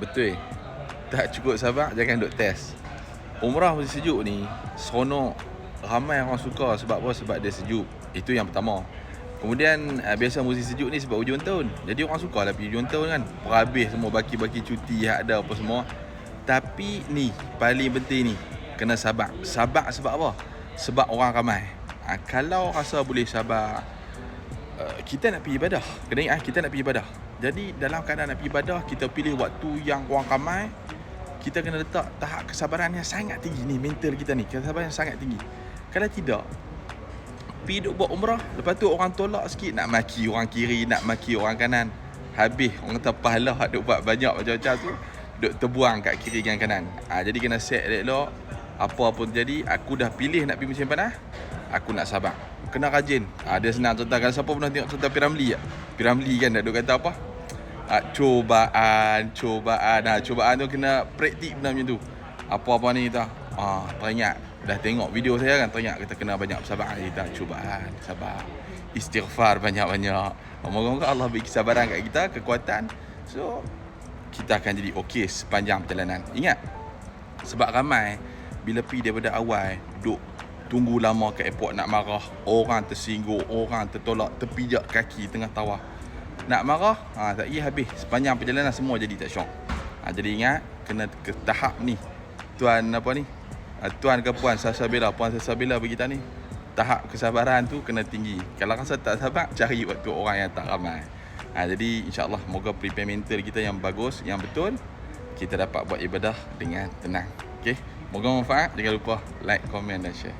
Betul. Tak cukup sabar, jangan duk test. Umrah musim sejuk ni seronok. Ramai orang suka. Sebab apa? Sebab dia sejuk. Itu yang pertama. Kemudian biasa musim sejuk ni sebab hujung tahun. Jadi orang suka lah pergi hujung tahun kan. Perhabis semua baki-baki cuti yang ada apa semua. Tapi ni paling penting ni, kena sabar. Sabar sebab apa? Sebab orang ramai. Kalau rasa boleh sabar, kita nak pergi ibadah. Kena ingat, kita nak pergi ibadah. Jadi dalam keadaan nak pergi ibadah, kita pilih waktu yang orang ramai. Kita kena letak tahap kesabaran yang sangat tinggi ni. Mental kita ni, kesabaran yang sangat tinggi. Kalau tidak, pergi duk buat umrah, lepas tu orang tolak sikit, nak maki orang kiri, nak maki orang kanan. Habis orang kata pahala duk buat banyak macam-macam tu, duk terbuang kat kiri dan kanan. Jadi kena set elok. Apa pun jadi, aku dah pilih nak pergi musim panas, aku nak sabar. Kena rajin. Dia senang contoh. Kalau siapa pernah tengok contoh Piramli tak? Piramli kan dah duk kata apa? Cobaan. Cobaan tu kena praktik benda macam tu. Apa-apa ni kita teringat. Dah tengok video saya kan, teringat kita kena banyak bersabar. Kita cobaan, sabar. Istighfar banyak-banyak. Moga-moga Allah beri kesabaran kat kita, kekuatan. So kita akan jadi okey sepanjang perjalanan. Ingat, sebab ramai bila pergi daripada awal, duk tunggu lama kat airport nak marah, orang tersinggung, orang tertolak, terpijak kaki tengah tawaf. Nak marah, tak iya habis. Sepanjang perjalanan semua jadi tak syok. Jadi ingat, kena ke tahap ni. Tuan apa ni? Tuan ke puan Salsabila, puan Salsabila bagi kita ni. Tahap kesabaran tu kena tinggi. Kalau rasa tak sabar, cari waktu orang yang tak ramai. Jadi insya-Allah moga prepare mental kita yang bagus, yang betul, kita dapat buat ibadah dengan tenang. Okey. Moga manfaat. Jangan lupa like, komen dan share.